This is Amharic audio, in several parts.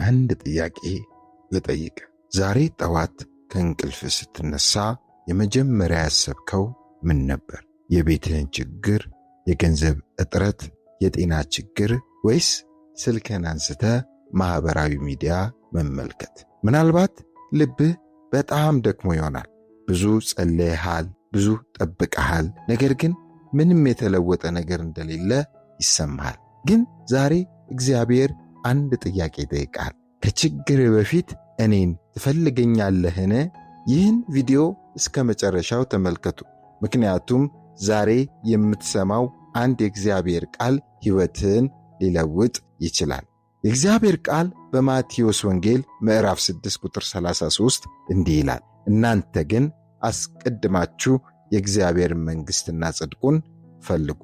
አንድ ጥያቄ ልጠይቅ። ዛሬ ጠዋት ከእንቅልፍ ስትነሳ የመጀመሪያ ያሰብከው ምን ነበር? የቤትህን ችግር፣ የገንዘብ እጥረት፣ የጤና ችግር ወይስ ስልክህን አንስተ ማህበራዊ ሚዲያ መመልከት? ምናልባት ልብህ በጣም ደክሞ ይሆናል። ብዙ ጸልየሃል፣ ብዙ ጠብቀሃል፣ ነገር ግን ምንም የተለወጠ ነገር እንደሌለ ይሰማሃል። ግን ዛሬ እግዚአብሔር አንድ ጥያቄ ይጠይቃል። ከችግር በፊት እኔን ትፈልገኛለህን? ይህን ቪዲዮ እስከ መጨረሻው ተመልከቱ። ምክንያቱም ዛሬ የምትሰማው አንድ የእግዚአብሔር ቃል ሕይወትን ሊለውጥ ይችላል። የእግዚአብሔር ቃል በማቴዎስ ወንጌል ምዕራፍ 6 ቁጥር 33 እንዲህ ይላል፣ እናንተ ግን አስቀድማችሁ የእግዚአብሔር መንግሥትና ጽድቁን ፈልጉ፣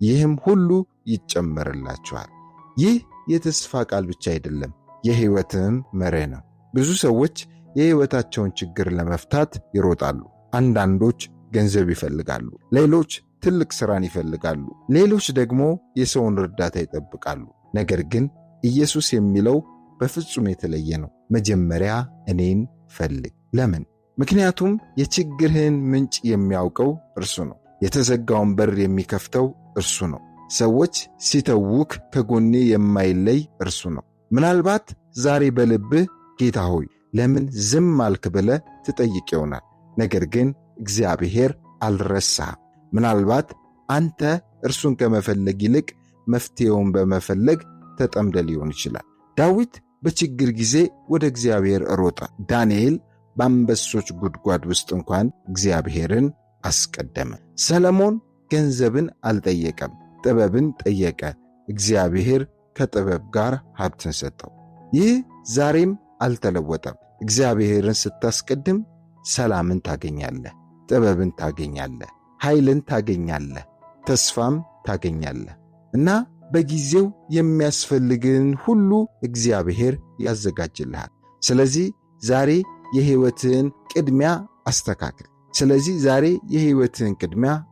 ይህም ሁሉ ይጨመርላችኋል። ይህ የተስፋ ቃል ብቻ አይደለም፣ የሕይወትም መርህ ነው። ብዙ ሰዎች የሕይወታቸውን ችግር ለመፍታት ይሮጣሉ። አንዳንዶች ገንዘብ ይፈልጋሉ፣ ሌሎች ትልቅ ሥራን ይፈልጋሉ፣ ሌሎች ደግሞ የሰውን እርዳታ ይጠብቃሉ። ነገር ግን ኢየሱስ የሚለው በፍጹም የተለየ ነው። መጀመሪያ እኔን ፈልግ። ለምን? ምክንያቱም የችግርህን ምንጭ የሚያውቀው እርሱ ነው። የተዘጋውን በር የሚከፍተው እርሱ ነው። ሰዎች ሲተውክ ከጎኔ የማይለይ እርሱ ነው። ምናልባት ዛሬ በልብህ ጌታ ሆይ ለምን ዝም አልክ ብለህ ትጠይቅ ይሆናል። ነገር ግን እግዚአብሔር አልረሳህም። ምናልባት አንተ እርሱን ከመፈለግ ይልቅ መፍትሄውን በመፈለግ ተጠምደ ሊሆን ይችላል። ዳዊት በችግር ጊዜ ወደ እግዚአብሔር ሮጠ። ዳንኤል በአንበሶች ጉድጓድ ውስጥ እንኳን እግዚአብሔርን አስቀደመ። ሰለሞን ገንዘብን አልጠየቀም፣ ጥበብን ጠየቀ። እግዚአብሔር ከጥበብ ጋር ሀብትን ሰጠው። ይህ ዛሬም አልተለወጠም። እግዚአብሔርን ስታስቀድም ሰላምን ታገኛለህ፣ ጥበብን ታገኛለህ፣ ኃይልን ታገኛለህ፣ ተስፋም ታገኛለህ እና በጊዜው የሚያስፈልግን ሁሉ እግዚአብሔር ያዘጋጅልሃል። ስለዚህ ዛሬ የሕይወትህን ቅድሚያ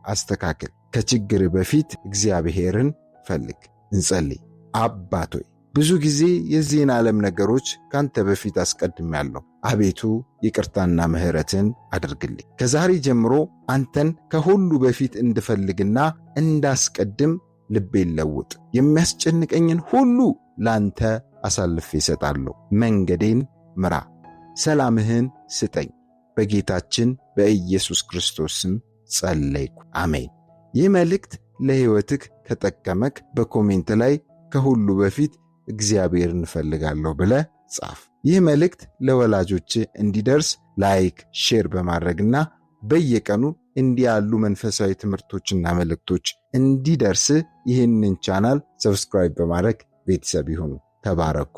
አስተካክል። ከችግር በፊት እግዚአብሔርን ፈልግ። እንጸልይ። አባት ሆይ ብዙ ጊዜ የዚህን ዓለም ነገሮች ካንተ በፊት አስቀድሜያለሁ። አቤቱ ይቅርታና ምሕረትን አድርግልኝ። ከዛሬ ጀምሮ አንተን ከሁሉ በፊት እንድፈልግና እንዳስቀድም ልቤን ለውጥ። የሚያስጨንቀኝን ሁሉ ላንተ አሳልፌ እሰጣለሁ። መንገዴን ምራ፣ ሰላምህን ስጠኝ። በጌታችን በኢየሱስ ክርስቶስ ስም ጸለይኩ፣ አሜን። ይህ መልእክት ለሕይወትህ ከጠቀመክ በኮሜንት ላይ ከሁሉ በፊት እግዚአብሔርን እፈልጋለሁ ብለህ ጻፍ። ይህ መልእክት ለወላጆች እንዲደርስ ላይክ፣ ሼር በማድረግና በየቀኑ እንዲህ ያሉ መንፈሳዊ ትምህርቶችና መልእክቶች እንዲደርስ ይህንን ቻናል ሰብስክራይብ በማድረግ ቤተሰብ ይሁኑ። ተባረኩ።